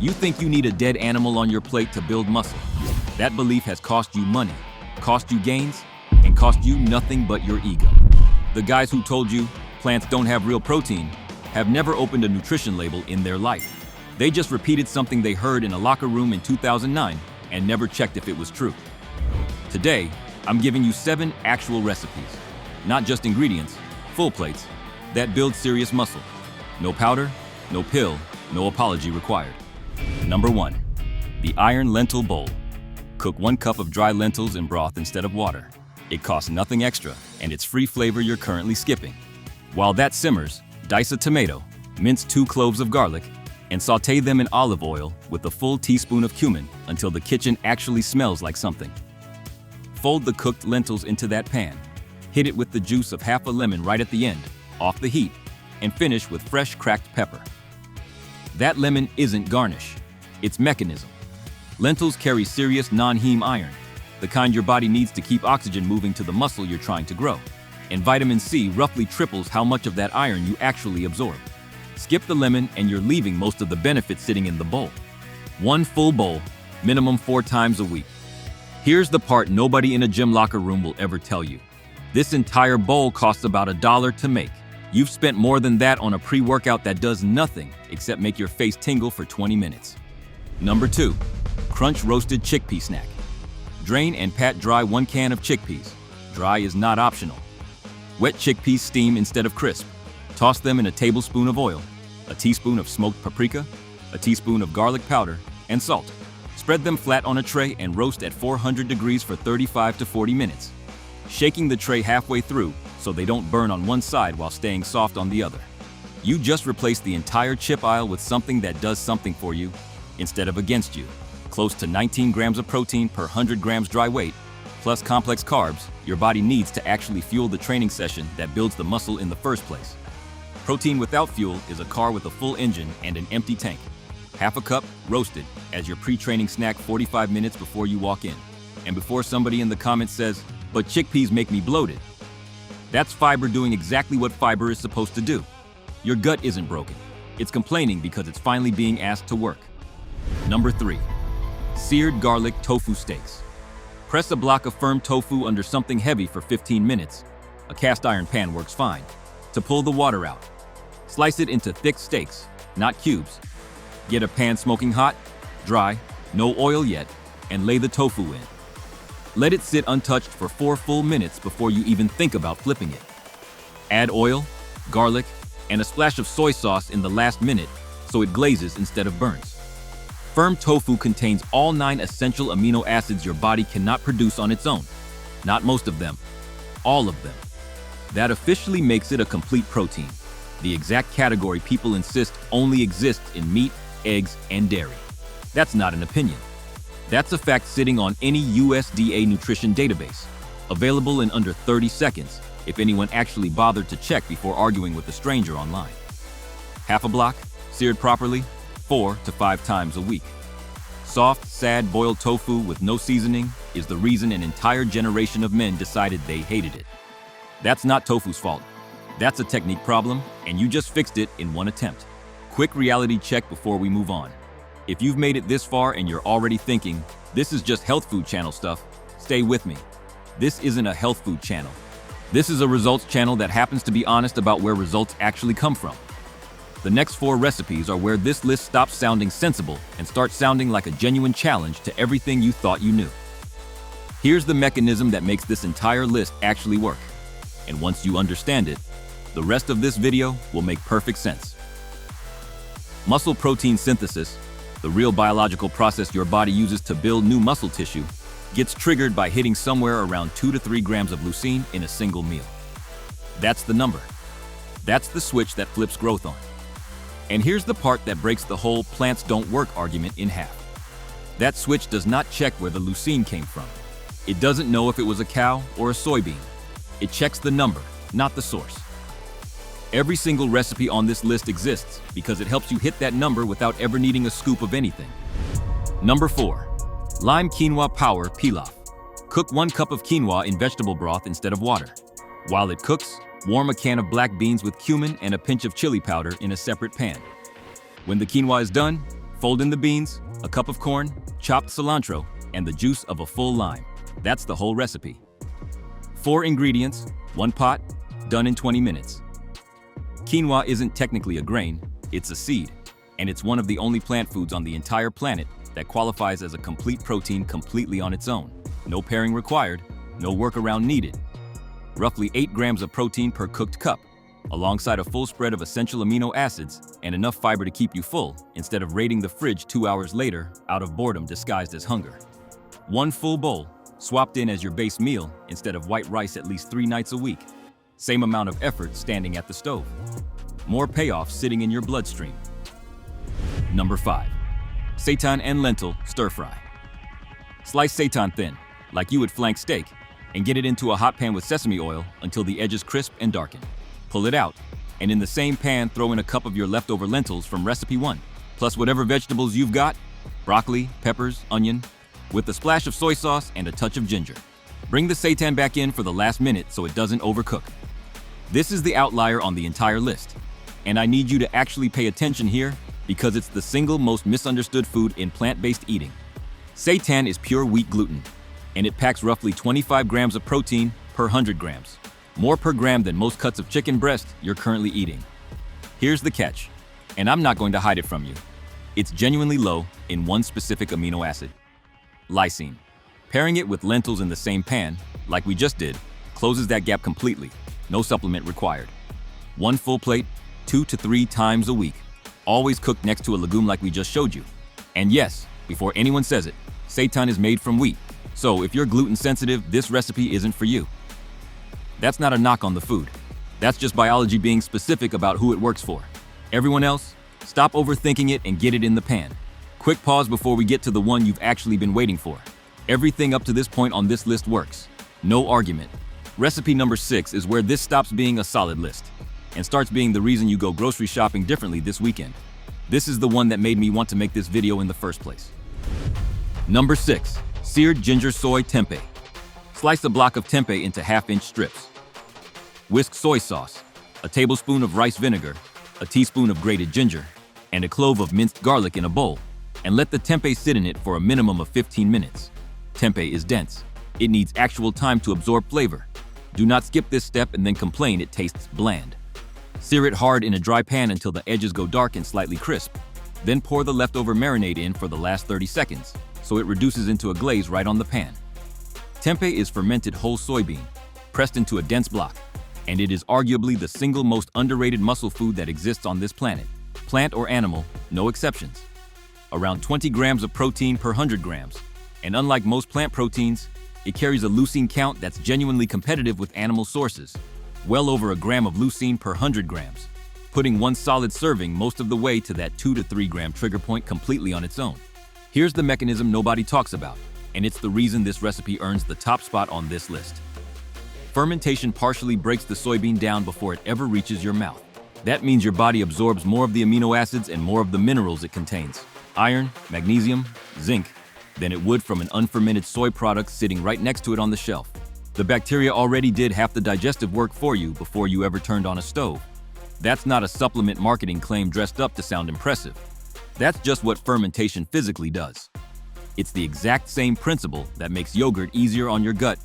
You think you need a dead animal on your plate to build muscle. That belief has cost you money, cost you gains, and cost you nothing but your ego. The guys who told you plants don't have real protein have never opened a nutrition label in their life. They just repeated something they heard in a locker room in 2009 and never checked if it was true. Today, I'm giving you 7 actual recipes, not just ingredients, full plates, that build serious muscle. No powder, no pill, no apology required. Number 1, the Iron Lentil Bowl. Cook 1 cup of dry lentils in broth instead of water. It costs nothing extra, and it's free flavor you're currently skipping. While that simmers, dice a tomato, mince 2 cloves of garlic, and sauté them in olive oil with a full teaspoon of cumin until the kitchen actually smells like something. Fold the cooked lentils into that pan. Hit it with the juice of half a lemon right at the end, off the heat, and finish with fresh cracked pepper. That lemon isn't garnish, it's mechanism. Lentils carry serious non-heme iron, the kind your body needs to keep oxygen moving to the muscle you're trying to grow. And vitamin C roughly triples how much of that iron you actually absorb. Skip the lemon and you're leaving most of the benefits sitting in the bowl. 1 full bowl, minimum 4 times a week. Here's the part nobody in a gym locker room will ever tell you. This entire bowl costs about $1 to make. You've spent more than that on a pre-workout that does nothing except make your face tingle for 20 minutes. Number 2, crunch roasted chickpea snack. Drain and pat dry 1 can of chickpeas. Dry is not optional. Wet chickpeas steam instead of crisp. Toss them in a tablespoon of oil, a teaspoon of smoked paprika, a teaspoon of garlic powder, and salt. Spread them flat on a tray and roast at 400 degrees for 35 to 40 minutes, shaking the tray halfway through so they don't burn on one side while staying soft on the other. You just replace the entire chip aisle with something that does something for you instead of against you. Close to 19 grams of protein per 100 grams dry weight, plus complex carbs your body needs to actually fuel the training session that builds the muscle in the first place. Protein without fuel is a car with a full engine and an empty tank. Half a cup, roasted, as your pre-training snack 45 minutes before you walk in. And before somebody in the comments says, "But chickpeas make me bloated." That's fiber doing exactly what fiber is supposed to do. Your gut isn't broken. It's complaining because it's finally being asked to work. Number 3, seared garlic tofu steaks. Press a block of firm tofu under something heavy for 15 minutes. A cast iron pan works fine. To pull the water out. Slice it into thick steaks, not cubes. Get a pan smoking hot, dry, no oil yet, and lay the tofu in. Let it sit untouched for 4 full minutes before you even think about flipping it. Add oil, garlic, and a splash of soy sauce in the last minute so it glazes instead of burns. Firm tofu contains all 9 essential amino acids your body cannot produce on its own. Not most of them, all of them. That officially makes it a complete protein, the exact category people insist only exists in meat, eggs, and dairy. That's not an opinion. That's a fact sitting on any USDA nutrition database, available in under 30 seconds if anyone actually bothered to check before arguing with a stranger online. Half a block, seared properly, 4 to 5 times a week. Soft, sad boiled tofu with no seasoning is the reason an entire generation of men decided they hated it. That's not tofu's fault. That's a technique problem, and you just fixed it in 1 attempt. Quick reality check before we move on. If you've made it this far and you're already thinking, this is just health food channel stuff, stay with me. This isn't a health food channel. This is a results channel that happens to be honest about where results actually come from. The next 4 recipes are where this list stops sounding sensible and starts sounding like a genuine challenge to everything you thought you knew. Here's the mechanism that makes this entire list actually work. And once you understand it, the rest of this video will make perfect sense. Muscle protein synthesis, the real biological process your body uses to build new muscle tissue, gets triggered by hitting somewhere around 2 to 3 grams of leucine in a single meal. That's the number. That's the switch that flips growth on. And here's the part that breaks the whole plants don't work argument in half. That switch does not check where the leucine came from. It doesn't know if it was a cow or a soybean. It checks the number, not the source. Every single recipe on this list exists because it helps you hit that number without ever needing a scoop of anything. Number 4, lime quinoa power pilaf. Cook 1 cup of quinoa in vegetable broth instead of water. While it cooks, warm a can of black beans with cumin and a pinch of chili powder in a separate pan. When the quinoa is done, Fold in the beans, a cup of corn, chopped cilantro, and the juice of a full lime. That's the whole recipe. 4 ingredients, 1 pot, done in 20 minutes. Quinoa isn't technically a grain, it's a seed, and it's one of the only plant foods on the entire planet that qualifies as a complete protein completely on its own. No pairing required, no workaround needed. Roughly 8 grams of protein per cooked cup, alongside a full spread of essential amino acids and enough fiber to keep you full instead of raiding the fridge 2 hours later out of boredom disguised as hunger. 1 full bowl, swapped in as your base meal instead of white rice at least 3 nights a week. Same amount of effort standing at the stove. More payoff sitting in your bloodstream. Number 5. Seitan and lentil stir fry. Slice seitan thin, like you would flank steak, and get it into a hot pan with sesame oil until the edges crisp and darken. Pull it out, and in the same pan throw in a cup of your leftover lentils from recipe 1, plus whatever vegetables you've got, broccoli, peppers, onion, with a splash of soy sauce and a touch of ginger. Bring the seitan back in for the last minute so it doesn't overcook. This is the outlier on the entire list, and I need you to actually pay attention here because it's the single most misunderstood food in plant-based eating. Seitan is pure wheat gluten, and it packs roughly 25 grams of protein per 100 grams, more per gram than most cuts of chicken breast you're currently eating. Here's the catch, and I'm not going to hide it from you. It's genuinely low in one specific amino acid, lysine. Pairing it with lentils in the same pan, like we just did, closes that gap completely. No supplement required. 1 full plate, 2 to 3 times a week. Always cooked next to a legume like we just showed you. And yes, before anyone says it, seitan is made from wheat. So if you're gluten sensitive, this recipe isn't for you. That's not a knock on the food. That's just biology being specific about who it works for. Everyone else, stop overthinking it and get it in the pan. Quick pause before we get to the one you've actually been waiting for. Everything up to this point on this list works. No argument. Recipe number 6 is where this stops being a solid list and starts being the reason you go grocery shopping differently this weekend. This is the one that made me want to make this video in the first place. Number 6. Seared ginger soy tempeh. Slice a block of tempeh into half-inch strips. Whisk soy sauce, a tablespoon of rice vinegar, a teaspoon of grated ginger, and a clove of minced garlic in a bowl, and let the tempeh sit in it for a minimum of 15 minutes. Tempeh is dense. It needs actual time to absorb flavor. Do not skip this step and then complain it tastes bland. Sear it hard in a dry pan until the edges go dark and slightly crisp. Then pour the leftover marinade in for the last 30 seconds, so it reduces into a glaze right on the pan. Tempeh is fermented whole soybean, pressed into a dense block, and it is arguably the single most underrated muscle food that exists on this planet. Plant or animal, no exceptions. Around 20 grams of protein per 100 grams, and unlike most plant proteins, it carries a leucine count that's genuinely competitive with animal sources, well over a gram of leucine per 100 grams, putting one solid serving most of the way to that 2 to 3 gram trigger point completely on its own. Here's the mechanism nobody talks about, and it's the reason this recipe earns the top spot on this list. Fermentation partially breaks the soybean down before it ever reaches your mouth. That means your body absorbs more of the amino acids and more of the minerals it contains, iron, magnesium, zinc, than it would from an unfermented soy product sitting right next to it on the shelf. The bacteria already did half the digestive work for you before you ever turned on a stove. That's not a supplement marketing claim dressed up to sound impressive. That's just what fermentation physically does. It's the exact same principle that makes yogurt easier on your gut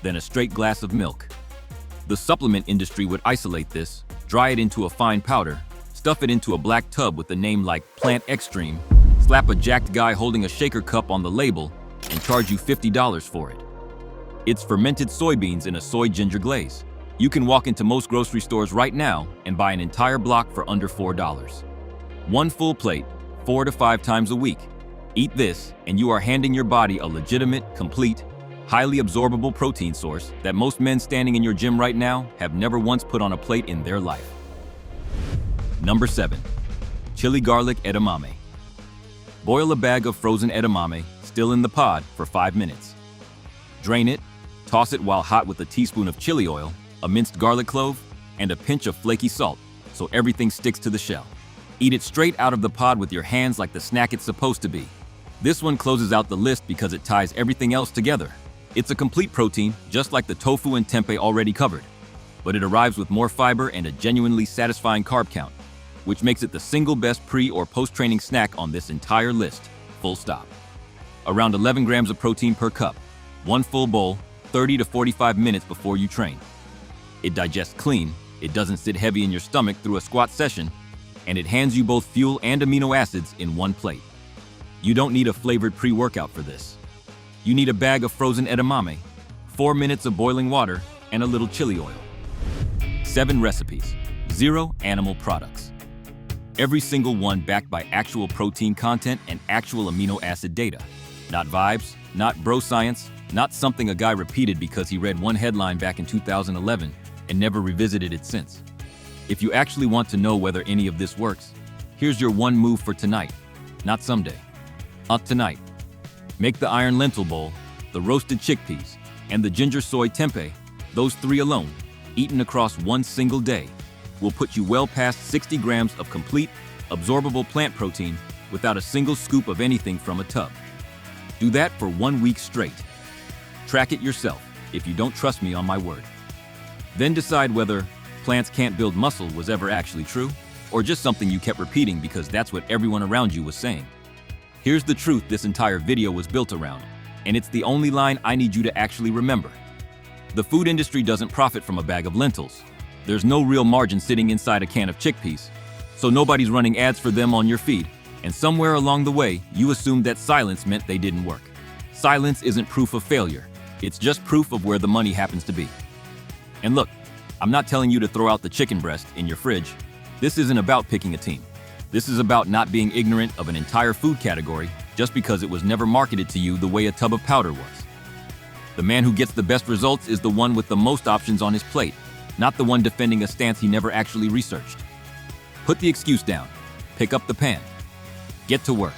than a straight glass of milk. The supplement industry would isolate this, dry it into a fine powder, stuff it into a black tub with a name like Plant Extreme, slap a jacked guy holding a shaker cup on the label, and charge you $50 for it. It's fermented soybeans in a soy ginger glaze. You can walk into most grocery stores right now and buy an entire block for under $4. 1 full plate, 4 to 5 times a week. Eat this, and you are handing your body a legitimate, complete, highly absorbable protein source that most men standing in your gym right now have never once put on a plate in their life. Number 7. Chili garlic edamame. Boil a bag of frozen edamame, still in the pod, for 5 minutes. Drain it, toss it while hot with a teaspoon of chili oil, a minced garlic clove, and a pinch of flaky salt, so everything sticks to the shell. Eat it straight out of the pod with your hands like the snack it's supposed to be. This one closes out the list because it ties everything else together. It's a complete protein, just like the tofu and tempeh already covered, but it arrives with more fiber and a genuinely satisfying carb count. which makes it the single best pre- or post-training snack on this entire list, full stop. Around 11 grams of protein per cup, one full bowl, 30 to 45 minutes before you train. It digests clean, it doesn't sit heavy in your stomach through a squat session, and it hands you both fuel and amino acids in one plate. You don't need a flavored pre-workout for this. You need a bag of frozen edamame, 4 minutes of boiling water, and a little chili oil. 7 recipes, 0 animal products. Every single one backed by actual protein content and actual amino acid data. Not vibes, not bro science, not something a guy repeated because he read one headline back in 2011 and never revisited it since. If you actually want to know whether any of this works, here's your one move for tonight, not someday. Tonight. Make the iron lentil bowl, the roasted chickpeas, and the ginger soy tempeh, those 3 alone, eaten across one single day, will put you well past 60 grams of complete, absorbable plant protein without a single scoop of anything from a tub. Do that for 1 week straight. Track it yourself if you don't trust me on my word. Then decide whether plants can't build muscle was ever actually true, or just something you kept repeating because that's what everyone around you was saying. Here's the truth this entire video was built around, and it's the only line I need you to actually remember. The food industry doesn't profit from a bag of lentils. There's no real margin sitting inside a can of chickpeas, so nobody's running ads for them on your feed, and somewhere along the way, you assumed that silence meant they didn't work. Silence isn't proof of failure. It's just proof of where the money happens to be. And look, I'm not telling you to throw out the chicken breast in your fridge. This isn't about picking a team. This is about not being ignorant of an entire food category just because it was never marketed to you the way a tub of powder was. The man who gets the best results is the one with the most options on his plate, not the one defending a stance he never actually researched. Put the excuse down. Pick up the pan. Get to work.